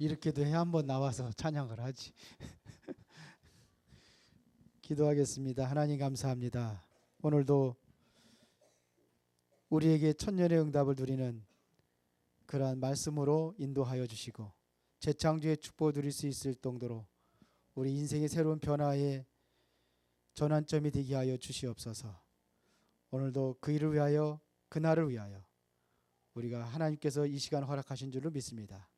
이렇게도 해 한번 나와서 찬양을 하지. 기도하겠습니다. 하나님 감사합니다. 오늘도 우리에게 천년의 응답을 누리는 그러한 말씀으로 인도하여 주시고 재창조의 축복을 누릴 수 있을 정도로 우리 인생의 새로운 변화의 전환점이 되게 하여 주시옵소서. 오늘도 그 일을 위하여 그날을 위하여 우리가 하나님께서 이 시간 허락하신 줄로 믿습니다.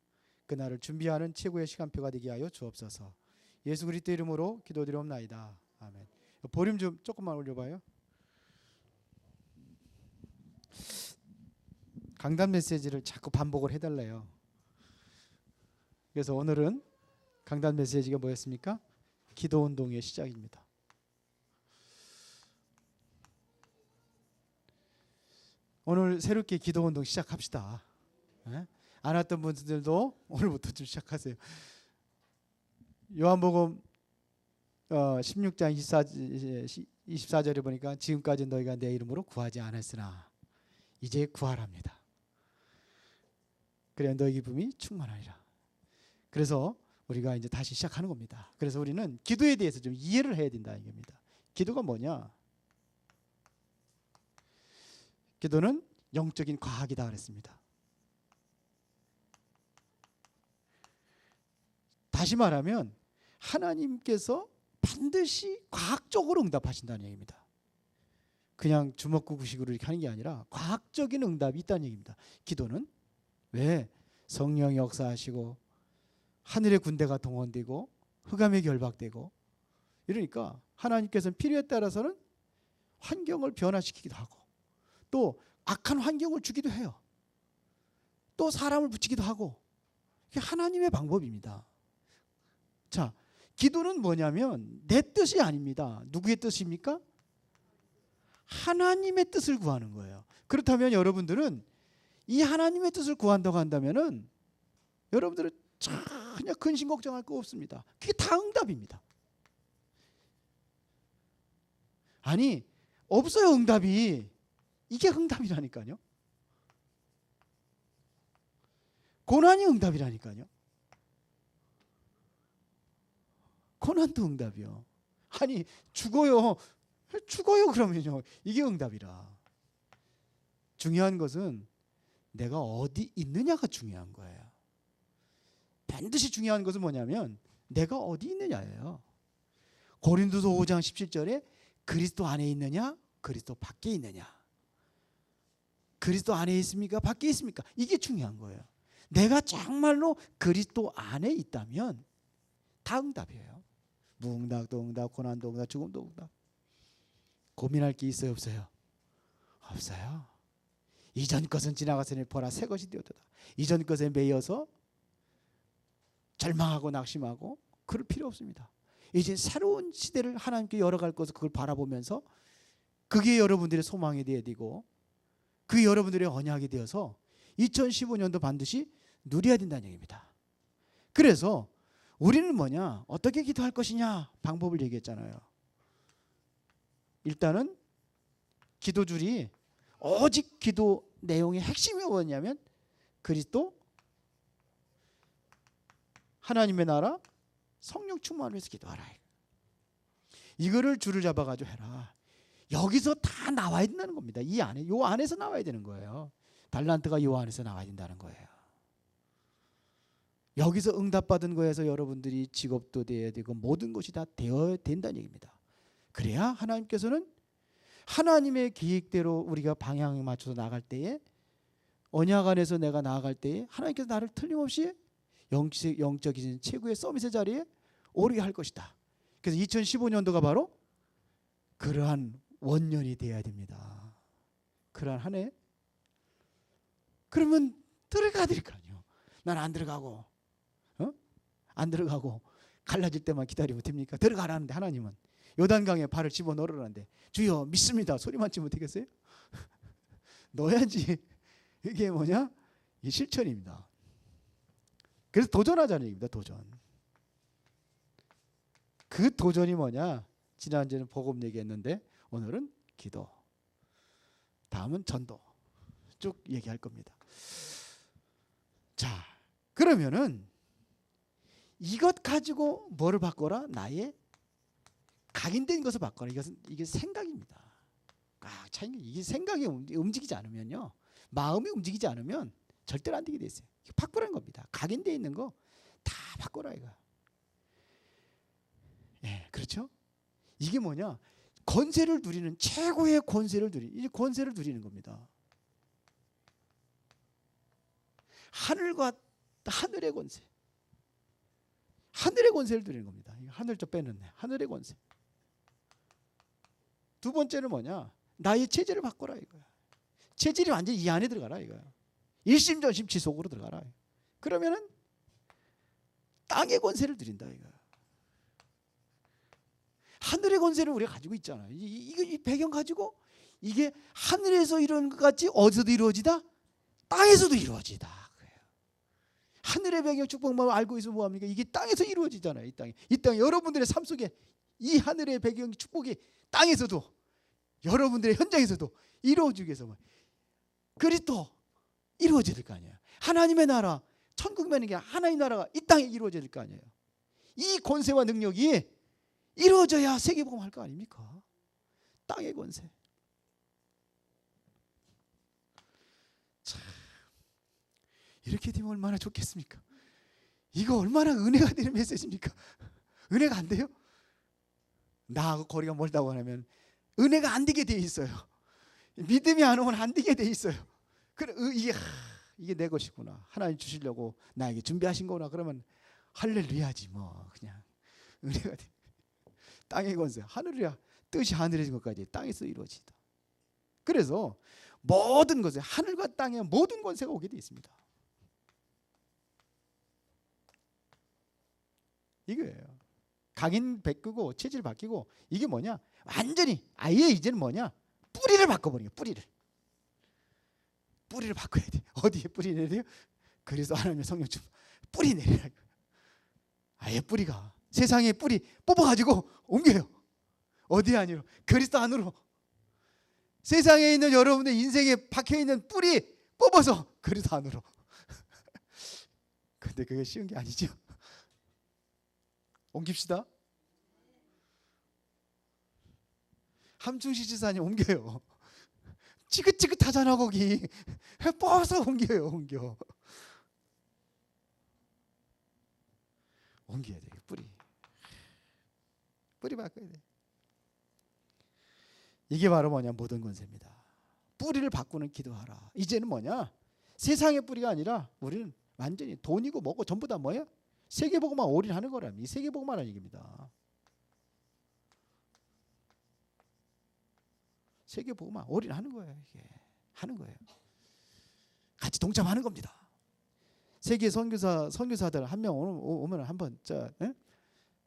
그날을 준비하는 최고의 시간표가 되게 하여 주옵소서. 예수 그리스도 이름으로 기도드리옵나이다. 아멘. 볼륨 좀 조금만 올려봐요. 강단 메시지를 자꾸 반복을 해달래요. 그래서 오늘은 강단 메시지가 뭐였습니까? 기도 운동의 시작입니다. 오늘 새롭게 기도 운동 시작합시다. 안 왔던 분들도 오늘부터 좀 시작하세요. 요한복음 16장 24절에 보니까 지금까지 너희가 내 이름으로 구하지 않았으나 이제 구하랍니다. 그래야 너희 기쁨이 충만하리라. 그래서 우리가 이제 다시 시작하는 겁니다. 그래서 우리는 기도에 대해서 좀 이해를 해야 된다는 겁니다. 기도가 뭐냐? 기도는 영적인 과학이다 그랬습니다. 다시 말하면 하나님께서 반드시 과학적으로 응답하신다는 얘기입니다. 그냥 주먹구구식으로 이렇게 하는 게 아니라 과학적인 응답이 있다는 얘기입니다. 기도는 왜 성령이 역사하시고 하늘의 군대가 동원되고 흑암이 결박되고 이러니까 하나님께서는 필요에 따라서는 환경을 변화시키기도 하고 또 악한 환경을 주기도 해요. 또 사람을 붙이기도 하고 이게 하나님의 방법입니다. 자, 기도는 뭐냐면 내 뜻이 아닙니다. 누구의 뜻입니까? 하나님의 뜻을 구하는 거예요. 그렇다면 여러분들은 이 하나님의 뜻을 구한다고 한다면은 여러분들은 전혀 근심 걱정할 거 없습니다. 그게 다 응답입니다. 아니 없어요 응답이. 이게 응답이라니까요. 고난이 응답이라니까요. 고난도 응답이요. 아니 죽어요. 죽어요 그러면요. 이게 응답이라. 중요한 것은 내가 어디 있느냐가 중요한 거예요. 반드시 중요한 것은 뭐냐면 내가 어디 있느냐예요. 고린도서 5장 17절에 그리스도 안에 있느냐 그리스도 밖에 있느냐. 그리스도 안에 있습니까 밖에 있습니까? 이게 중요한 거예요. 내가 정말로 그리스도 안에 있다면 다 응답이에요. 무응답도 응답, 고난도 응답, 죽음도 응답. 고민할 게 있어요 없어요? 없어요. 이전 것은 지나갔으니 보라 새 것이 되었다. 이전 것에 매여서 절망하고 낙심하고 그럴 필요 없습니다. 이제 새로운 시대를 하나님께 열어갈 것을 그걸 바라보면서 그게 여러분들의 소망이 되어야 되고 그게 여러분들의 언약이 되어서 2015년도 반드시 누려야 된다는 얘기입니다. 그래서 우리는 뭐냐? 어떻게 기도할 것이냐? 방법을 얘기했잖아요. 일단은 기도줄이 오직 기도 내용의 핵심이 뭐냐면 그리스도 하나님의 나라 성령 충만을 위해서 기도하라. 이거를 줄을 잡아가지고 해라. 여기서 다 나와야 된다는 겁니다. 이 안에, 요 안에서 나와야 되는 거예요. 달란트가 요 안에서 나와야 된다는 거예요. 여기서 응답받은 거에서 여러분들이 직업도 돼야 되고 모든 것이 다 되어야 된다는 얘기입니다. 그래야 하나님께서는 하나님의 계획대로 우리가 방향에 맞춰서 나갈 때에 언약 안에서 내가 나아갈 때에 하나님께서 나를 틀림없이 영적인 최고의 서밋의 자리에 오르게 할 것이다. 그래서 2015년도가 바로 그러한 원년이 되어야 됩니다. 그러한 한 해. 그러면 들어가야 될 거 아니에요. 난 안 들어가고 안 들어가고 갈라질 때만 기다리면 됩니까? 들어가라는데 하나님은 요단강에 발을 집어넣으라는데 주여 믿습니다. 소리만 치면 되겠어요? 넣어야지. 이게 뭐냐? 이 실천입니다. 그래서 도전하자는 얘기입니다. 도전. 그 도전이 뭐냐? 지난주에는 복음 얘기했는데 오늘은 기도. 다음은 전도. 쭉 얘기할 겁니다. 자, 그러면은 이것 가지고 뭐를 바꿔라? 나의 각인된 것을 바꿔라. 이게 생각입니다. 참 이게 생각이 움직이지 않으면요, 마음이 움직이지 않으면 절대로 안 되게 돼 있어요. 바꾸라는 겁니다. 각인되어 있는 거 다 바꿔라 이거. 예, 그렇죠? 이게 뭐냐? 권세를 누리는, 최고의 권세를 누리는, 이 권세를 누리는 겁니다. 하늘과 하늘의 권세, 하늘의 권세를 누리는 겁니다. 하늘 좀 빼놓네. 하늘의 권세. 두 번째는 뭐냐? 나의 체질을 바꿔라 이거야. 체질이 완전히 이 안에 들어가라 이거야. 일심전심 지속으로 들어가라. 그러면은 땅의 권세를 누린다 이거야. 하늘의 권세를 우리가 가지고 있잖아. 이 배경 가지고 이게 하늘에서 이루어진 것 같이 어디서도 이루어지다? 땅에서도 이루어지다. 그래요. 하늘의 배경 축복만 알고 있으면 뭐합니까? 이게 땅에서 이루어지잖아요. 이 땅에 여러분들의 삶 속에 이 하늘의 배경 축복이 땅에서도, 여러분들의 현장에서도 이루어지기 위해서 그리스도 이루어져야 될 거 아니에요. 하나님의 나라, 천국이라는 게 하나님 나라가 이 땅에 이루어져야 될 거 아니에요. 이 권세와 능력이 이루어져야 세계복음 할 거 아닙니까? 땅의 권세. 참, 이렇게 되면 얼마나 좋겠습니까? 이거 얼마나 은혜가 되는 메시지입니까? 은혜가 안 돼요? 나하고 거리가 멀다고 하면 은혜가 안 되게 돼 있어요. 믿음이 안 오면 안 되게 돼 있어요. 그래, 이게 내 것이구나. 하나님 주시려고 나에게 준비하신 거구나. 그러면 할렐루야지 뭐. 그냥 은혜가 돼. 땅의 권세, 하늘이야. 뜻이 하늘에진 것까지 땅에서 이루어지다. 그래서 모든 것에, 하늘과 땅의 모든 권세가 오게 돼 있습니다. 이거예요. 각인 바꾸고 체질 바뀌고, 이게 뭐냐? 완전히 아예 이제는 뭐냐? 뿌리를 바꿔버리는 거예요. 뿌리를 바꿔야 돼. 어디에 뿌리 내야 돼요? 그래서 하나님의 성령 좀 뿌리 내리라. 아예 뿌리가 세상에 뿌리 뽑아가지고 옮겨요. 어디 아니로? 그리스도 안으로. 세상에 있는 여러분의 인생에 박혀있는 뿌리 뽑아서 그리스도 안으로. 근데 그게 쉬운 게 아니죠. 옮깁시다. 함충시 지사님 옮겨요. 지긋지긋하잖아 거기. 뽑아서 옮겨요. 옮겨야 돼. 뿌리 바꿔야 돼. 이게 바로 뭐냐? 모든 권세입니다. 뿌리를 바꾸는 기도하라. 이제는 뭐냐? 세상의 뿌리가 아니라 우리는 완전히 돈이고 뭐고 전부 다 뭐야? 세계복음만 올인하는 거랍니다. 이 세계복음만한 얘기입니다. 세계복음만 올인하는 거예요. 이게 하는 거예요. 같이 동참하는 겁니다. 세계 선교사들 한 명 오면 한번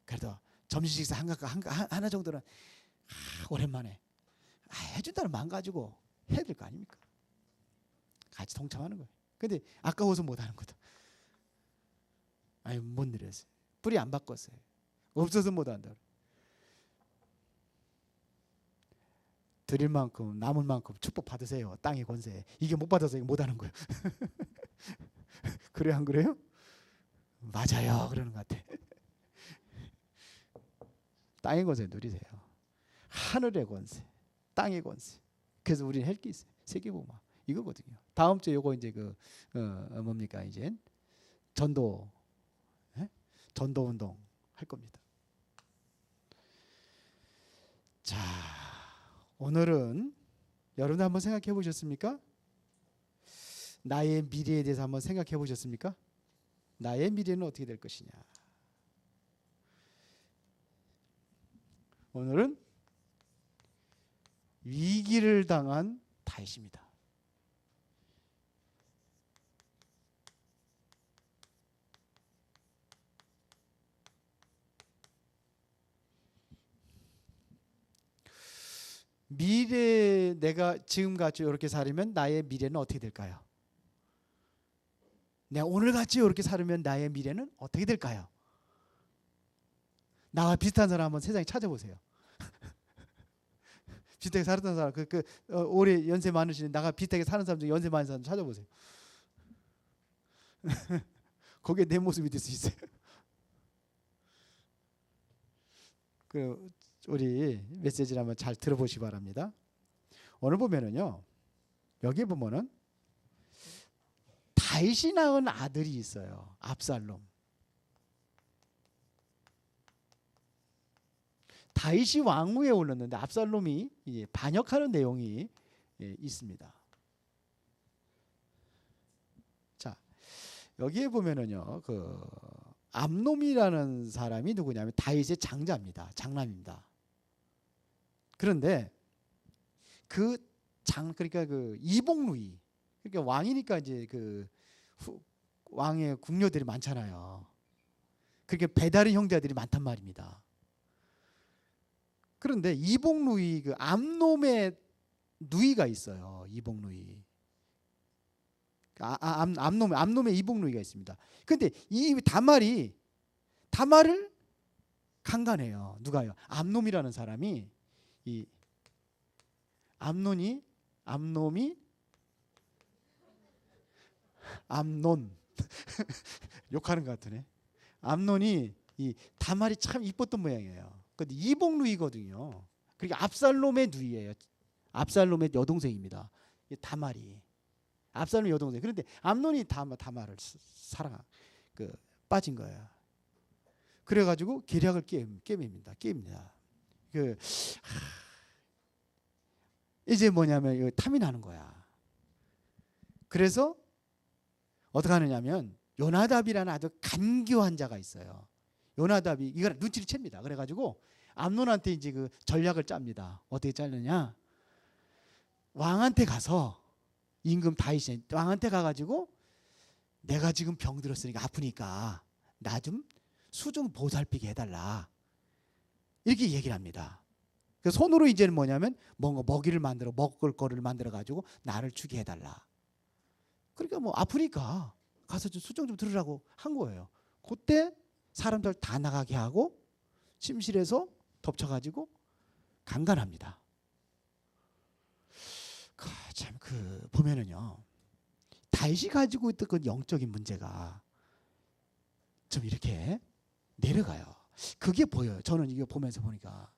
그래도 점심 식사 하나 정도는 오랜만에 해준다는 마음 가지고 해야 될 거 아닙니까? 같이 동참하는 거예요. 근데 아까워서 못 하는 거다. 아니 못 내렸어요. 뿌리 안 바꿨어요. 없어서 못 한다. 드릴 만큼 남을 만큼 축복 받으세요. 땅의 권세. 이게 못 받아서 못 하는 거예요. 그래 안 그래요? 맞아요. 그러는 것 같아. 땅의 권세 누리세요. 하늘의 권세, 땅의 권세. 그래서 우리는 할 게 있어요. 세계복음 이거거든요. 다음 주에 요거 이제 뭡니까 이제 전도 운동 할 겁니다. 자, 오늘은 여러분 한번 생각해 보셨습니까? 나의 미래에 대해서 한번 생각해 보셨습니까? 나의 미래는 어떻게 될 것이냐. 오늘은 위기를 당한 다윗입니다. 미래 내가 지금같이 이렇게 살면 나의 미래는 어떻게 될까요? 내가 오늘같이 이렇게 살면 나의 미래는 어떻게 될까요? 나와 비슷한 사람 한번 세상에 찾아보세요. 비슷하게 살았던 사람, 올해 연세 많으신 나가 비슷하게 사는 사람 중에 연세 많은 사람 찾아보세요. 거기에 내 모습이 될 수 있어요. 그 우리 메시지를 한번 잘 들어보시기 바랍니다. 오늘 보면은요, 여기 보면은 다윗이 낳은 아들이 있어요. 압살롬. 다윗이 왕위에 올랐는데 압살롬이 반역하는 내용이 있습니다. 자, 여기에 보면은요, 그 암놈이라는 사람이 누구냐면 다윗의 장자입니다. 장남입니다. 그런데 그러니까 그 이복누이, 그러니까 왕이니까 이제 그 왕의 궁녀들이 많잖아요. 그렇게 배다른 형제들이 많단 말입니다. 그런데 이복누이, 그 암놈의 누이가 있어요. 이복누이. 암놈의 이복누이가 있습니다. 그런데 이 다말을 강간해요. 누가요? 암놈이라는 사람이, 이 암논 욕하는 것 같으네. 암논이 이 다말이 참 이뻤던 모양이에요. 근데 이복누이거든요. 그러니까 압살롬의 누이예요. 압살롬의 여동생입니다. 다말이 압살롬의 여동생. 그런데 암논이 다말을 빠진 거예요. 그래가지고 계략을 깨입니다. 이제 뭐냐면 탐이 나는 거야. 그래서 어떻게 하느냐면 요나답이라는 아주 간교한 자가 있어요. 요나답이 이걸 눈치를 챕니다. 그래가지고 암논한테 이제 그 전략을 짭니다. 어떻게 짜느냐? 왕한테 가서, 임금 다윗이 왕한테 가가지고 내가 지금 병 들었으니까 아프니까 나 좀 수중 보살피게 해달라, 이렇게 얘기를 합니다. 그 손으로 이제는 뭐냐면 뭔가 먹이를 만들어, 먹을 거를 만들어 가지고 나를 주게 해달라. 그러니까 뭐 아프니까 가서 좀 수정 좀 들으라고 한 거예요. 그때 사람들 다 나가게 하고 침실에서 덮쳐가지고 강간합니다. 참 보면은요, 다윗이 가지고 있던 그 영적인 문제가 좀 이렇게 내려가요. 그게 보여요. 저는 이거 보면서 보니까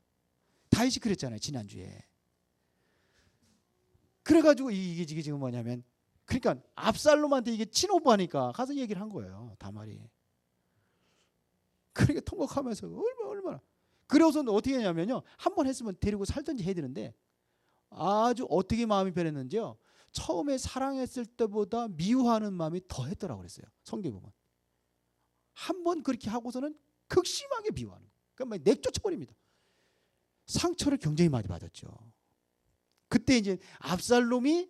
다윗이 그랬잖아요, 지난주에. 그래가지고 이게 지금 뭐냐면, 그러니까 압살롬한테 이게 친오빠니까 가서 얘기를 한 거예요, 다말이. 그러니까 통곡하면서 얼마나. 그래서는 어떻게 했냐면요, 한 번 했으면 데리고 살든지 해야 되는데, 아주 어떻게 마음이 변했는지요, 처음에 사랑했을 때보다 미워하는 마음이 더 했더라고 그랬어요. 성경에 보면 한 번 그렇게 하고서는 극심하게 미워하는 거예요. 그러니까 막 내쫓아버립니다. 상처를 굉장히 많이 받았죠. 그때 이제 압살롬이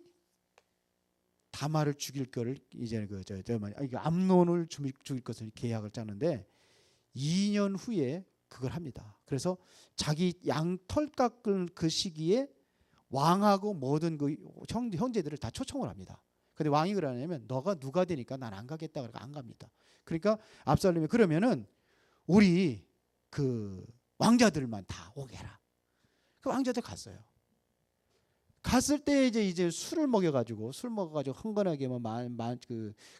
다말을 죽일 거를 이제 암논을 죽일 것을 계약을 짜는데 2년 후에 그걸 합니다. 그래서 자기 양털 깎을 그 시기에 왕하고 모든 그 형제들을 다 초청을 합니다. 근데 왕이 그러냐면 너가 누가 되니까 난 안 가겠다 그러니까 안 갑니다. 그러니까 압살롬이 그러면은 우리 그 왕자들만 다 오게 해라. 그 왕자들 갔어요. 갔을 때 이제 술을 먹여가지고 흥건하게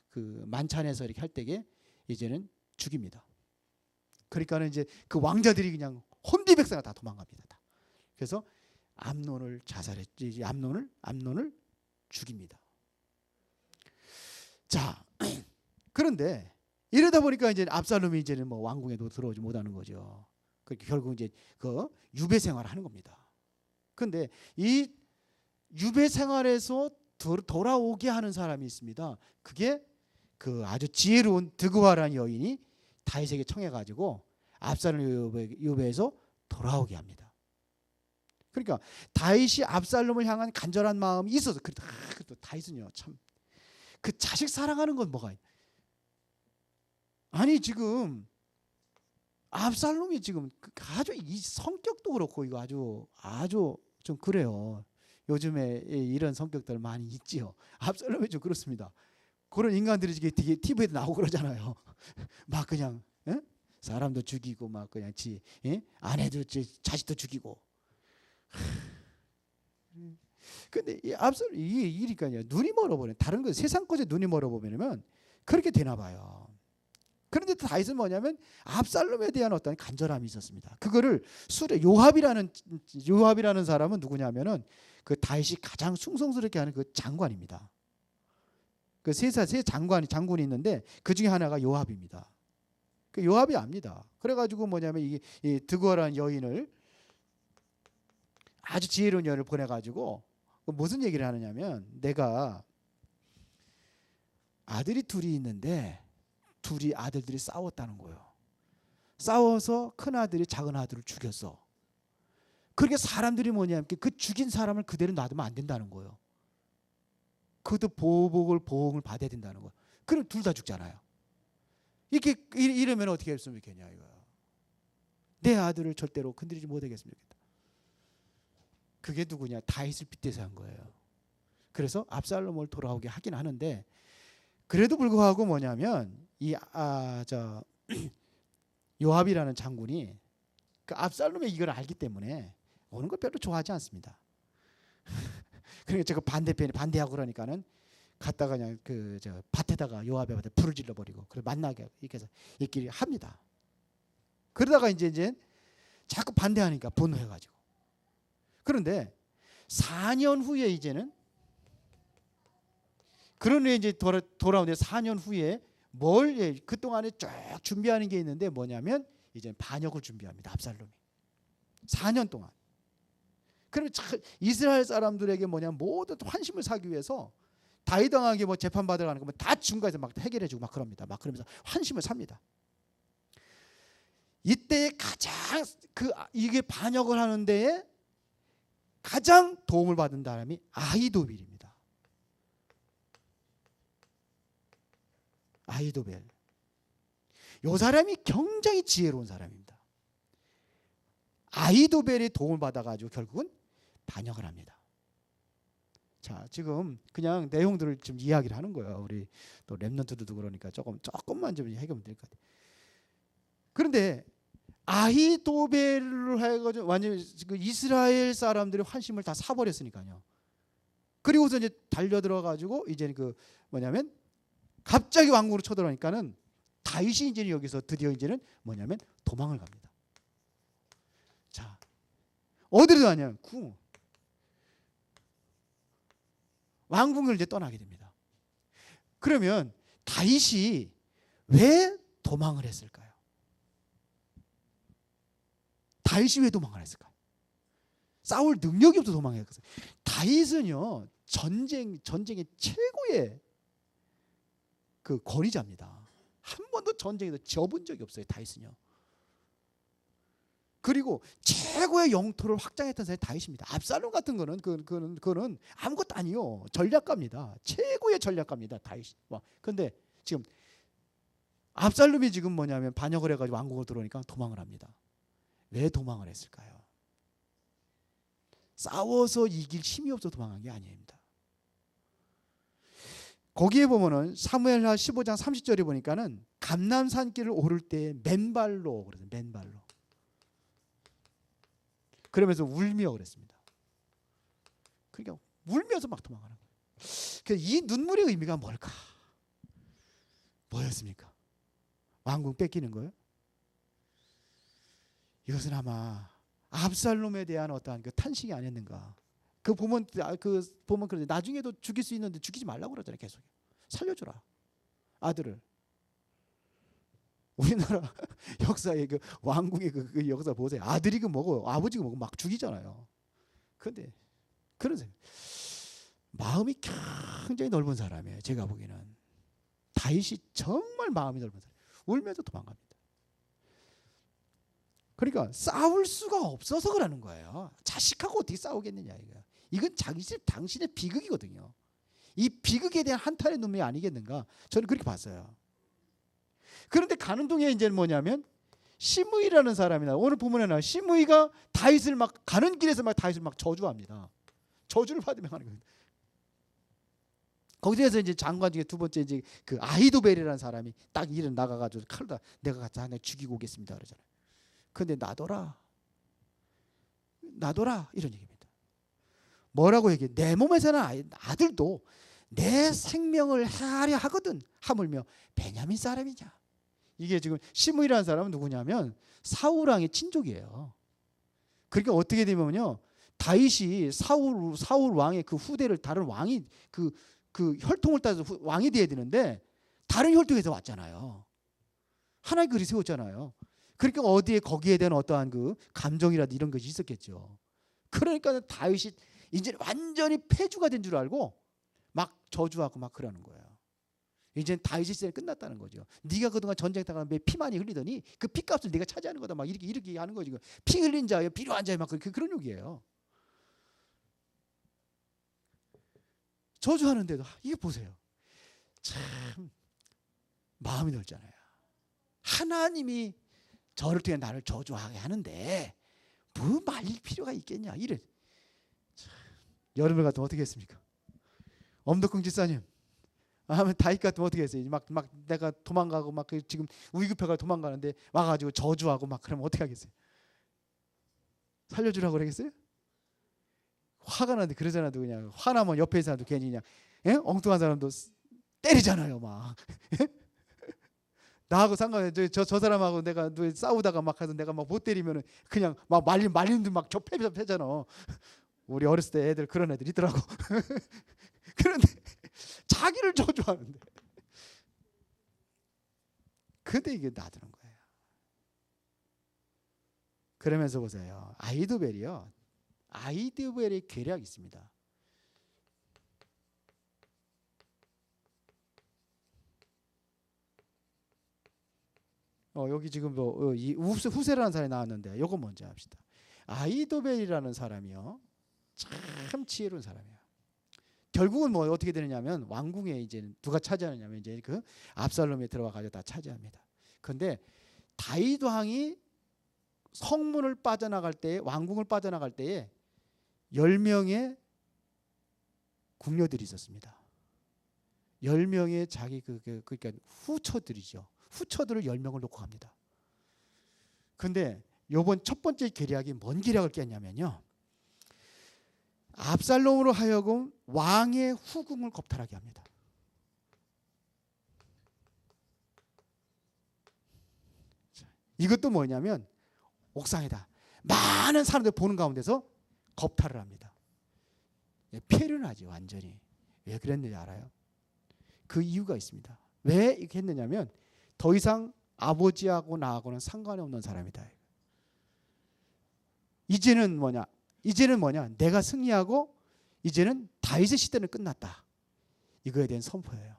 그 만찬에서 이렇게 할 때에 이제는 죽입니다. 그러니까는 이제 그 왕자들이 그냥 혼비백산을 다 도망갑니다. 다. 그래서 암논을 암논을 죽입니다. 자, 그런데 이러다 보니까 이제 압살롬이 이제는 뭐 왕궁에도 들어오지 못하는 거죠. 그러니까 결국 이제 그 유배 생활을 하는 겁니다. 그런데 이 유배 생활에서 돌아오게 하는 사람이 있습니다. 그게 그 아주 지혜로운 드그와라는 여인이 다윗에게 청해가지고 압살롬 유배에서 돌아오게 합니다. 그러니까 다윗이 압살롬을 향한 간절한 마음이 있어서 그래도 다윗은요 참 그 자식 사랑하는 건 뭐가 아니 지금 압살롬이 지금 아주 이 성격도 그렇고 이거 아주 좀 그래요. 요즘에 이런 성격들 많이 있지요. 압살롬이 좀 그렇습니다. 그런 인간들이 되게 TV에도 나오고 그러잖아요. 막 그냥 사람도 죽이고 막 그냥 아내도 자식도 죽이고. 근데 이 압살롬 이게 일이니까요. 눈이 멀어버려. 다른 거 세상 것에 눈이 멀어보면 그렇게 되나 봐요. 그런데 다윗은 뭐냐면 압살롬에 대한 어떤 간절함이 있었습니다. 그거를 요압이라는 사람은 누구냐면은 그 다윗이 가장 충성스럽게 하는 그 장관입니다. 그 세 장군이 있는데 그 중에 하나가 요압입니다. 그 요압이 압니다. 그래가지고 뭐냐면 이 드고라는 여인을 아주 지혜로운 여인을 보내가지고 무슨 얘기를 하느냐면 내가 아들이 둘이 있는데 둘이 아들들이 싸웠다는 거예요. 싸워서 큰 아들이 작은 아들을 죽였어. 그렇게 사람들이 뭐냐면 그 죽인 사람을 그대로 놔두면 안 된다는 거예요. 그것도 보응을 받아야 된다는 거예요. 그럼 둘 다 죽잖아요. 이렇게 이러면 어떻게 했으면 좋겠냐 이거야. 내 아들을 절대로 건드리지 못하겠으면 좋겠다. 그게 누구냐? 다윗을 빗대서 한 거예요. 그래서 압살롬을 돌아오게 하긴 하는데 그래도 불구하고 뭐냐면 요압이라는 장군이 그 압살롬의 이걸 알기 때문에 오는 걸 별로 좋아하지 않습니다. 그러니까 제가 반대하고 그러니까는 갔다가 그냥 밭에다가 요압의 밭에 불을 질러 버리고 그래 만나게 이렇게 해서 이끼리 합니다. 그러다가 이제 자꾸 반대하니까 분노해가지고 그런데 4년 후에 이제는 그런 후에 이제 돌아오는데 4년 후에 그 동안에 쭉 준비하는 게 있는데 뭐냐면 이제 반역을 준비합니다. 압살롬이 4년 동안. 그러면 이스라엘 사람들에게 뭐냐면 모두 환심을 사기 위해서 다윗왕에게 뭐 재판 받으러 가는 거 다 중간에서 막 해결해주고 막 그럽니다. 막 그러면서 환심을 삽니다. 이때 가장 이게 반역을 하는 데에 가장 도움을 받은 사람이 아히도벨입니다. 아히도벨. 이 사람이 굉장히 지혜로운 사람입니다. 아히도벨의 도움을 받아가지고 결국은 반역을 합니다. 자, 지금 그냥 내용들을 좀 이야기를 하는 거예요. 우리 또 렘넌트들도 그러니까 조금만 좀 해결하면 될 것 같아요. 그런데 아히도벨을 해가지고 완전히 그 이스라엘 사람들의 환심을 다 사버렸으니까요. 그리고서 이제 달려 들어가지고 이제 뭐냐면 갑자기 왕궁으로 쳐들어오니까는 다윗이 이제 여기서 드디어 이제는 뭐냐면 도망을 갑니다. 자, 어디로 가냐? 왕궁을 이제 떠나게 됩니다. 그러면 다윗이 왜 도망을 했을까요? 다윗이 왜 도망을 했을까요? 싸울 능력이 없어서 도망했어요. 다윗은요 전쟁의 최고의 그 권위자입니다. 한 번도 전쟁에서 져본 적이 없어요. 다윗은요. 그리고 최고의 영토를 확장했던 사람이 다윗입니다. 압살롬 같은 거는 그거는 아무것도 아니요. 전략가입니다. 최고의 전략가입니다. 다윗. 그런데 지금 압살롬이 지금 뭐냐면 반역을 해가지고 왕궁으로 들어오니까 도망을 합니다. 왜 도망을 했을까요? 싸워서 이길 힘이 없어서 도망한 게 아닙니다. 거기에 보면은 사무엘하 15장 30절에 보니까는 감람산길을 오를 때 맨발로 그래서 맨발로. 그러면서 울며 그랬습니다. 그러니까 울면서 막 도망가는 거예요. 이 눈물의 의미가 뭘까? 뭐였습니까? 왕궁 뺏기는 거예요? 이것은 아마 압살롬에 대한 어떠한 그 탄식이 아니었는가? 보면 그런데 나중에도 죽일 수 있는데 죽이지 말라고 그러잖아요. 계속 살려주라 아들을. 우리나라 역사의 그 왕궁의 그 역사 보세요. 아들이 뭐고 아버지가 뭐고 막 죽이잖아요. 그런데 그런 사람 마음이 굉장히 넓은 사람이에요. 제가 보기에는 다윗이 정말 마음이 넓은 사람. 울면서 도망갑니다. 그러니까 싸울 수가 없어서 그러는 거예요. 자식하고 어떻게 싸우겠느냐 이거. 이건 당신의 비극이거든요. 이 비극에 대한 한탄의 눈물이 아니겠는가? 저는 그렇게 봤어요. 그런데 가는 동에 이제 뭐냐면 시므이라는 사람이 나와요. 오늘 본문에 나와요. 시므이가 다윗을 막 가는 길에서 막 다윗을 막 저주합니다. 저주를 받으며 하는 거예요. 거기서 이제 장관 중에 두 번째 이제 그 아히도벨이라는 사람이 딱 일을 나가가지고 칼로 내가 가서 하나 죽이고 오겠습니다 그러잖아요. 근데 놔둬라 이런 얘기입니다. 뭐라고 얘기해? 내 몸에 사는 아들도 내 생명을 해하려 하거든. 하물며 베냐민 사람이냐? 이게 지금 시므이라는 사람은 누구냐면 사울 왕의 친족이에요. 그러니까 어떻게 되면요, 다윗이 사울 왕의 그 후대를 다른 왕이 그 혈통을 따져서 왕이 돼야 되는데 다른 혈통에서 왔잖아요. 하나의 글이 세웠잖아요. 그러니까 어디에 거기에 대한 어떠한 그 감정이라도 이런 것이 있었겠죠. 그러니까 다윗이 이제 완전히 패주가 된 줄 알고 막 저주하고 막 그러는 거예요. 이제 다윗의 시대는 끝났다는 거죠. 네가 그동안 전쟁 당하면 피 많이 흘리더니 그 피값을 네가 차지하는 거다. 막 이렇게 하는 거지. 피 흘린 자여 필요한 자여 막 그런 욕이에요. 저주하는데도 이게 보세요. 참 마음이 넓잖아요. 하나님이 저를 통해 나를 저주하게 하는데 뭐 말릴 필요가 있겠냐. 이래. 여러분 같으면 어떻게 했습니까? 엄덕흥 집사님 하면 다윗 같으면 어떻게 했어요? 막 내가 도망가고 막 지금 위급해가 도망가는데 와가지고 저주하고 막 그러면 어떻게 하겠어요? 살려주라고 그러겠어요? 화가 나는데 그러잖아요. 그냥 화나면 옆에 있는 사람도 괜히 그냥 엉뚱한 사람도 때리잖아요. 막 나하고 상관해. 저 사람하고 내가 싸우다가 막 해서 내가 막 못 때리면은 그냥 막 말리는 듯 막 저 패잖아. 우리 어렸을 때 애들 그런 애들 있더라고. 그런데 자기를 저주하는데. 근데 이게 놔두는 거예요. 그러면서 보세요. 아히도벨의 계략이 있습니다. 여기 지금 이 후세라는 사람이 나왔는데 이거 먼저 합시다. 아히도벨이라는 사람이요, 참 지혜로운 사람이에요. 결국은 뭐 어떻게 되느냐면 왕궁에 이제 누가 차지하느냐면 이제 그 압살롬이 들어와가지고 다 차지합니다. 그런데 다윗 왕이 성문을 빠져나갈 때, 왕궁을 빠져나갈 때에 10명의 궁녀들이 있었습니다. 10명의 자기 그러니까 후처들이죠. 후처들을 10명을 놓고 갑니다. 근데 요번 첫 번째 계략이 뭔 계략을 깼냐면요, 압살롬으로 하여금 왕의 후궁을 겁탈하게 합니다. 이것도 뭐냐면 옥상에다 많은 사람들 보는 가운데서 겁탈을 합니다. 폐륜하지 완전히. 왜 그랬는지 알아요? 그 이유가 있습니다. 왜 이렇게 했느냐면 더 이상 아버지하고 나하고는 상관이 없는 사람이다. 이제는 뭐냐? 내가 승리하고 이제는 다윗의 시대는 끝났다. 이거에 대한 선포예요.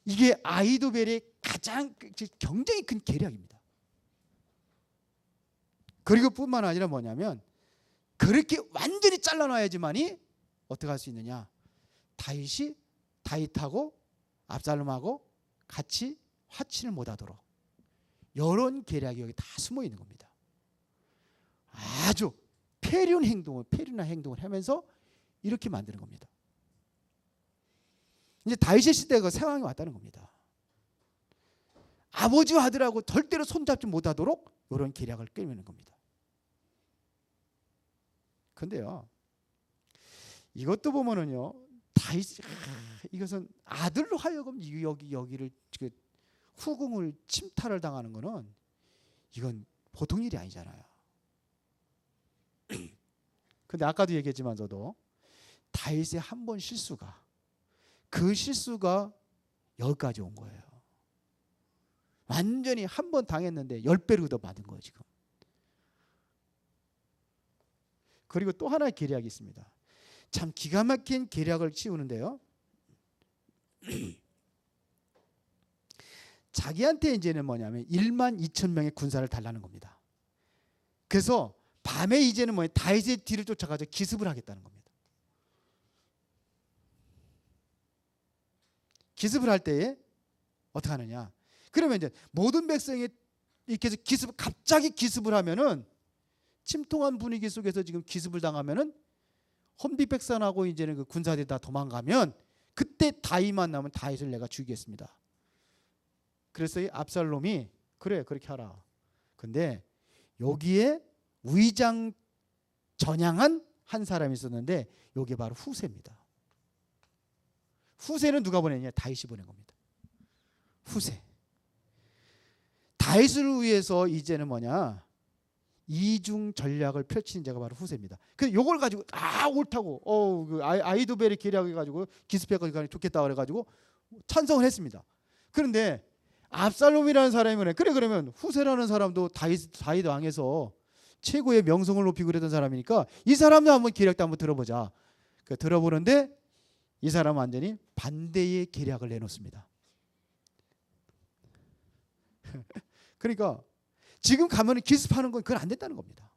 이게 아히도벨의 가장 굉장히 큰 계략입니다. 그리고 뿐만 아니라 뭐냐면 그렇게 완전히 잘라놔야지만이 어떻게 할 수 있느냐? 다윗하고 압살롬하고 같이 화친을 못하도록 이런 계략이 여기 다 숨어 있는 겁니다. 아주 폐륜한 행동을 하면서 이렇게 만드는 겁니다. 이제 다윗의 시대가 상황이 왔다는 겁니다. 아버지와 아들하고 절대로 손잡지 못하도록 이런 계략을 끌면 겁니다. 근데요, 이것도 보면은요, 다윗 이것은 아들로 하여금 여기를 후궁을 침탈을 당하는 거는 이건 보통 일이 아니잖아요. 근데 아까도 얘기했지만서도 다윗의 한 번 실수가 여기까지 온 거예요. 완전히 한 번 당했는데 10배로 더 받은 거예요 지금. 그리고 또 하나의 계략이 있습니다. 참 기가 막힌 계략을 씌우는데요, 자기한테 이제는 뭐냐면 12,000명의 군사를 달라는 겁니다. 그래서 밤에 이제는 다윗의 뒤를 쫓아가서 기습을 하겠다는 겁니다. 기습을 할 때에 어떻게 하느냐? 그러면 이제 모든 백성이 이렇게 해서 갑자기 기습을 하면은, 침통한 분위기 속에서 지금 기습을 당하면은 혼비백산하고 이제는 그 군사들이 다 도망가면 그때 다윗만 남으면 다윗을 내가 죽이겠습니다. 그래서 이 압살롬이 그래 그렇게 하라. 근데 여기에 위장 전향한 한 사람이 있었는데 여기 바로 후세입니다. 후세는 누가 보냈냐? 다윗이 보낸 겁니다. 후세. 다윗을 위해서 이제는 뭐냐? 이중 전략을 펼치는 자가 바로 후세입니다. 그래서 요걸 가지고 옳다고 그 아히도벨의 계략을 가지고 기스패가 좋겠다 그래 가지고 찬성을 했습니다. 그런데 압살롬이라는 사람이 그래 그러면 후세라는 사람도 다윗 왕에서 최고의 명성을 높이고 그랬던 사람이니까 이 사람도 한번 계략도 한번 들어보자. 들어보는데 이 사람은 완전히 반대의 계략을 내놓습니다. 그러니까 지금 가면 기습하는 건 그건 안 된다는 겁니다.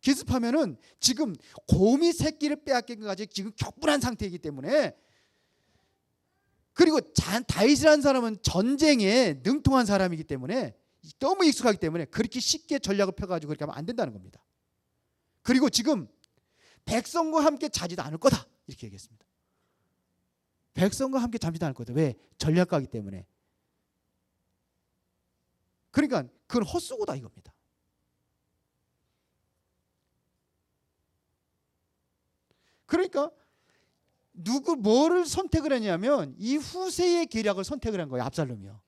기습하면은 지금 곰이 새끼를 빼앗긴 것 가지고 지금 격분한 상태이기 때문에, 그리고 다윗이라는 사람은 전쟁에 능통한 사람이기 때문에 너무 익숙하기 때문에 그렇게 쉽게 전략을 펴가지고 그렇게 하면 안 된다는 겁니다. 그리고 지금 백성과 함께 자지도 않을 거다 이렇게 얘기했습니다. 백성과 함께 잠시도 않을 거다. 왜? 전략가이기 때문에. 그러니까 그건 헛수고다 이겁니다. 그러니까 뭐를 선택을 했냐면 이 후세의 계략을 선택을 한 거예요. 압살롬이요.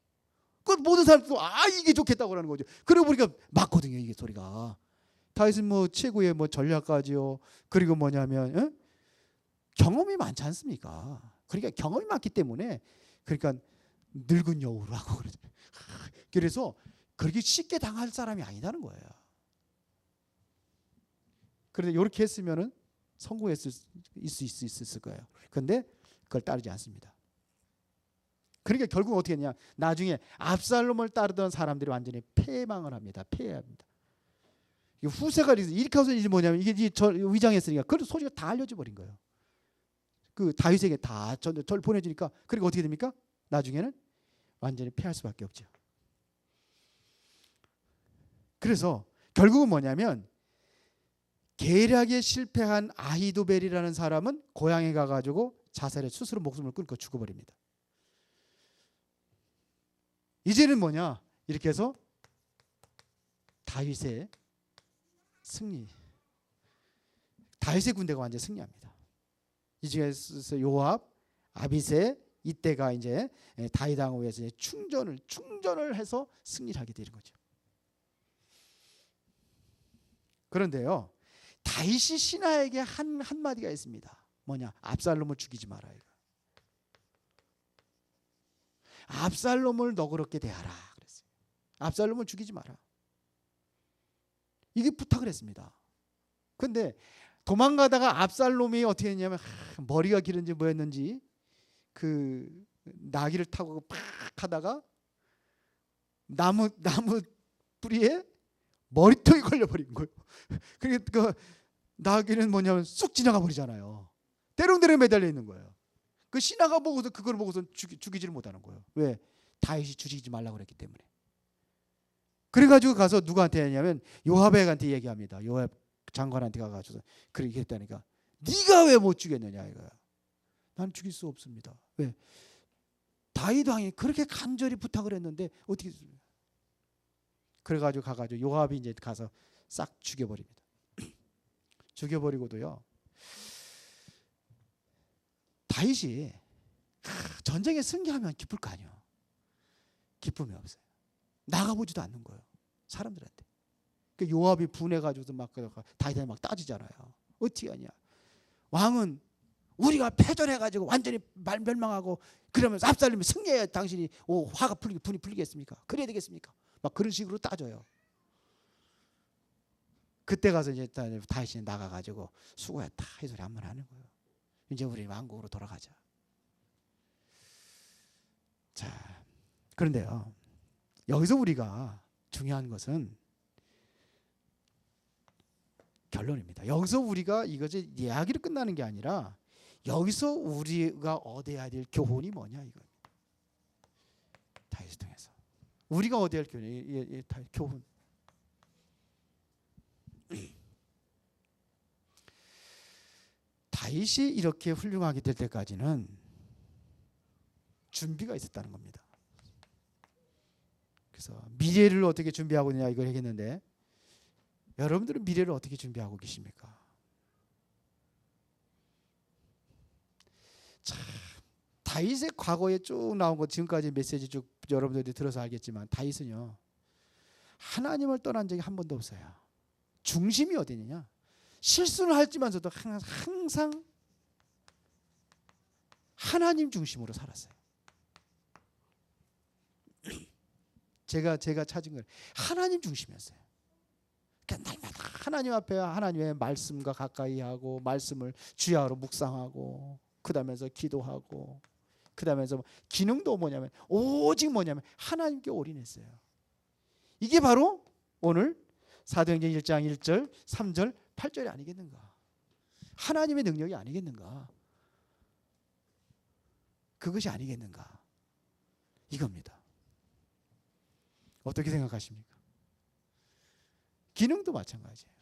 그 모든 사람도 이게 좋겠다고 그러는 거죠. 그러고 보니까 맞거든요. 이게 소리가. 다윗은 뭐 최고의 뭐 전략가지요. 그리고 뭐냐면 경험이 많지 않습니까? 그러니까 경험이 많기 때문에 그러니까 늙은 여우로 하고 그러죠. 그래서 그렇게 쉽게 당할 사람이 아니다는 거예요. 그런데 이렇게 했으면은 성공했을 수 있었을 거예요. 그런데 그걸 따르지 않습니다. 그러니까 결국 어떻게 했냐? 나중에 압살롬을 따르던 사람들이 완전히 패망을 합니다. 패합니다. 후세가 이렇게 해서 이제 뭐냐면 이게 위장했으니까 그 소식을 다 알려줘 버린 거예요. 그 다윗에게 다 절 보내주니까 그리고 어떻게 됩니까? 나중에는 완전히 패할 수밖에 없죠. 그래서 결국은 뭐냐면 계략에 실패한 아히도벨이라는 사람은 고향에 가가지고 자살해 스스로 목숨을 끊고 죽어버립니다. 이제는 뭐냐? 이렇게 해서 다윗의 승리, 다윗의 군대가 완전히 승리합니다. 이 중에서 요압, 아비새 이때가 이제 다윗 왕을 위해서 충전을 해서 승리를 하게 되는 거죠. 그런데요, 다윗이 신하에게 한 마디가 있습니다. 뭐냐? 압살롬을 죽이지 마라. 압살롬을 너그럽게 대하라 그랬어요. 압살롬을 죽이지 마라. 이게 부탁을 했습니다. 그런데 도망가다가 압살롬이 어떻게 했냐면 머리가 길은지 뭐였는지 그 나귀를 타고 팍 하다가 나무 뿌리에 머리통이 걸려버린 거예요. 그러니까 나귀는 뭐냐면 쑥 지나가 버리잖아요. 대롱대롱 매달려 있는 거예요. 그 신하가 보고서 그걸 보고서 죽이지를 못하는 거예요. 왜? 다윗이 죽이지 말라고 그랬기 때문에. 그래가지고 가서 누구한테 하냐면 요압한테 얘기합니다. 요압 장관한테 가가지고 그렇게 했다니까. 네가 왜 못 죽였느냐 이거야. 난 죽일 수 없습니다. 왜? 다윗 왕이 그렇게 간절히 부탁을 했는데 어떻게? 그래가지고 가가지고 요압이 이제 가서 싹 죽여버립니다. 죽여버리고도요. 다윗이 전쟁에 승리하면 기쁠 거 아니에요. 기쁨이 없어요. 나가보지도 않는 거예요. 사람들한테. 그 요압이 분해가지고서 막 다윗한테 막 따지잖아요. 어떻게 하냐? 왕은 우리가 패전해가지고 완전히 멸망하고 그러면서 압살롬이 승리해야 당신이 화가 분이 풀리겠습니까? 그래야 되겠습니까? 막 그런 식으로 따져요. 그때 가서 이제 다윗이 나가가지고 수고했다 이 소리 한번 하는 거예요. 이제 우리 왕국으로 돌아가자. 자, 그런데요. 여기서 우리가 중요한 것은 결론입니다. 여기서 우리가 이것이 이야기로 끝나는 게 아니라 여기서 우리가 얻어야 될 교훈이 뭐냐 이거. 다윗을 통해서 우리가 얻어야 할 교훈. 다윗이 이렇게 훌륭하게 될 때까지는 준비가 있었다는 겁니다. 그래서 미래를 어떻게 준비하고 있느냐 이걸 얘기했는데 여러분들은 미래를 어떻게 준비하고 계십니까? 참 다윗의 과거에 쭉 나온 거 지금까지 메시지 쭉 여러분들이 들어서 알겠지만 다윗은요 하나님을 떠난 적이 한 번도 없어요. 중심이 어디냐? 실수는 하지만서도 항상 하나님 중심으로 살았어요. 제가 찾은 건 하나님 중심이었어요. 그러니까 날마다 하나님 앞에 하나님의 말씀과 가까이 하고 말씀을 주야로 묵상하고 그다음에서 기도하고 그다음에서 기능도 오직 하나님께 올인했어요. 이게 바로 오늘 사도행전 1장 1절, 3절, 8절이 아니겠는가? 하나님의 능력이 아니겠는가? 그것이 아니겠는가? 이겁니다. 어떻게 생각하십니까? 기능도 마찬가지예요.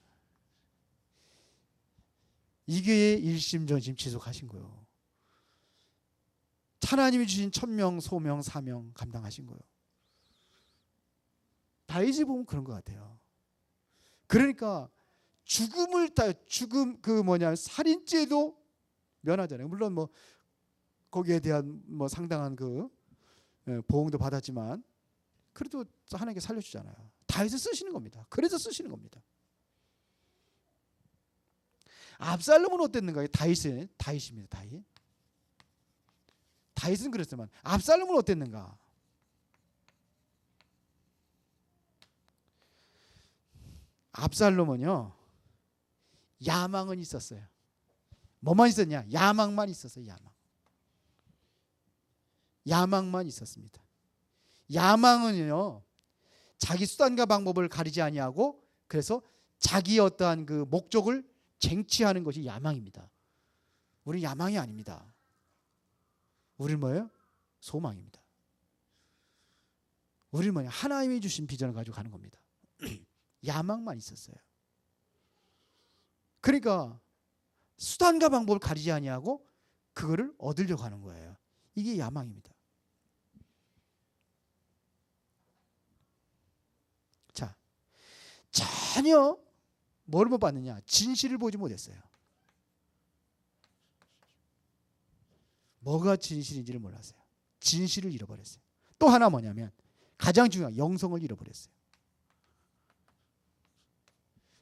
이게 일심전심 지속하신 거예요. 하나님이 주신 천명, 소명, 사명 감당하신 거예요. 다윗이 보면 그런 것 같아요. 그러니까 죽음 살인죄도 면하잖아요. 물론 거기에 대한 상당한 보응도 받았지만 그래도 하나님께 살려주잖아요. 다윗을 쓰시는 겁니다. 그래서 쓰시는 겁니다. 압살롬은 어땠는가? 다윗입니다. 다윗은 그랬지만 압살롬은 어땠는가? 압살롬은요 야망은 있었어요. 뭐만 있었냐? 야망만 있었어요. 야망만 있었습니다. 야망은요 자기 수단과 방법을 가리지 아니하고 그래서 자기의 어떠한 그 목적을 쟁취하는 것이 야망입니다. 우리는 야망이 아닙니다. 우리는 뭐예요? 소망입니다. 우리는 뭐냐? 하나님이 주신 비전을 가지고 가는 겁니다. 야망만 있었어요. 그러니까 수단과 방법을 가리지 아니하고 그거를 얻으려고 하는 거예요. 이게 야망입니다. 자, 전혀 뭘 못 봤느냐? 진실을 보지 못했어요. 뭐가 진실인지를 몰랐어요. 진실을 잃어버렸어요. 또 하나 뭐냐면 가장 중요한 영성을 잃어버렸어요.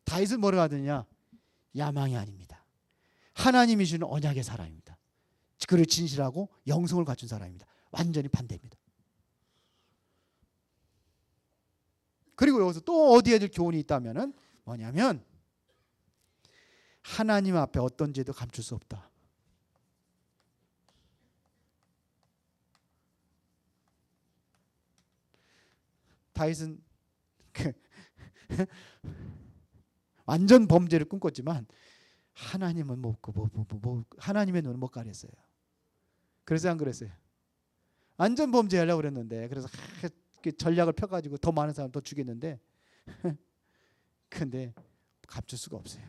다윗은 뭐라고 하더냐? 야망이 아닙니다. 하나님이 주는 언약의 사람입니다. 그를 진실하고 영성을 갖춘 사람입니다. 완전히 반대입니다. 그리고 여기서 또 어디에 들 교훈이 있다면은 뭐냐면 하나님 앞에 어떤 죄도 감출 수 없다. 다윗은 완전 범죄를 꿈꿨지만 하나님은 하나님의 눈은 못 가렸어요. 그래서 안 그랬어요. 완전 범죄하려고 그랬는데 그래서 전략을 펴가지고 더 많은 사람 더 죽였는데 근데 감출 수가 없어요.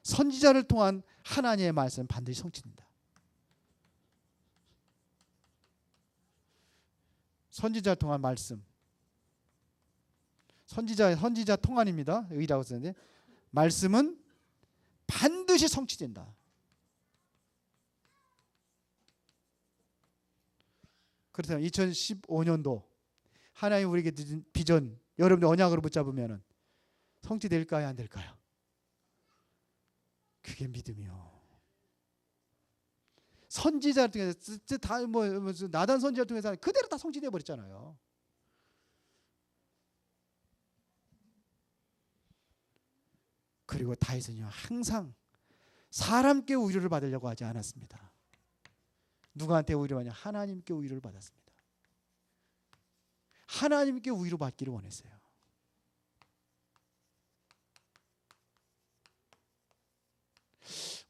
선지자를 통한 하나님의 말씀은 반드시 성취된다. 선지자를 통한 말씀. 선지자 통한입니다. 의라고 쓰는데 말씀은 반드시 성취된다. 그렇다면 2015년도 하나님 우리에게 주신 비전 여러분들 언약으로 붙잡으면 성취될까요? 안 될까요? 그게 믿음이요. 선지자를 통해서 다 나단 선지자를 통해서 그대로 다 성취돼 버렸잖아요. 그리고 다윗은요 항상 사람께 위로를 받으려고 하지 않았습니다. 누구한테 위로 받냐? 하나님께 위로를 받았습니다. 하나님께 위로 받기를 원했어요.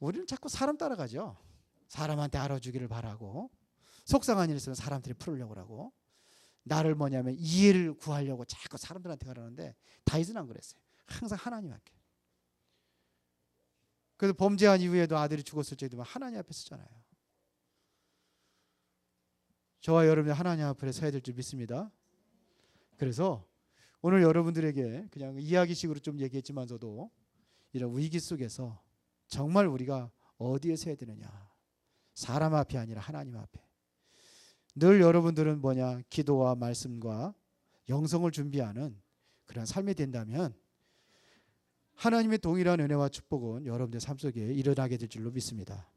우리는 자꾸 사람 따라가죠. 사람한테 알아주기를 바라고 속상한 일 있으면 사람들이 풀으려고 하고 나를 이해를 구하려고 자꾸 사람들한테 가라는데 다윗은 안 그랬어요. 항상 하나님 앞에. 그래서 범죄한 이후에도 아들이 죽었을 때도 하나님 앞에 서잖아요. 저와 여러분이 하나님 앞에 서야 될 줄 믿습니다. 그래서 오늘 여러분들에게 그냥 이야기식으로 좀 얘기했지만서도 이런 위기 속에서 정말 우리가 어디에 서야 되느냐. 사람 앞이 아니라 하나님 앞에. 늘 여러분들은 기도와 말씀과 영성을 준비하는 그런 삶이 된다면 하나님의 동일한 은혜와 축복은 여러분들 삶 속에 일어나게 될 줄로 믿습니다.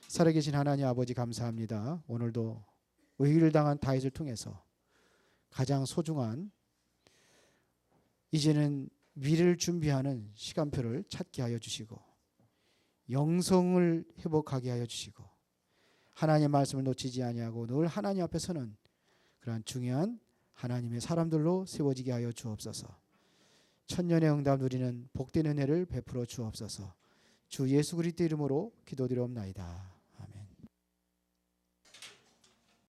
살아계신 하나님 아버지 감사합니다. 오늘도 의를 당한 다윗을 통해서 가장 소중한 이제는 미래를 준비하는 시간표를 찾게 하여 주시고 영성을 회복하게 하여 주시고 하나님의 말씀을 놓치지 아니하고 늘 하나님 앞에 서는 그러한 중요한 하나님의 사람들로 세워지게 하여 주옵소서. 천년의 응답 누리는 복된 은혜를 베풀어 주옵소서. 주 예수 그리스도 이름으로 기도드리옵나이다.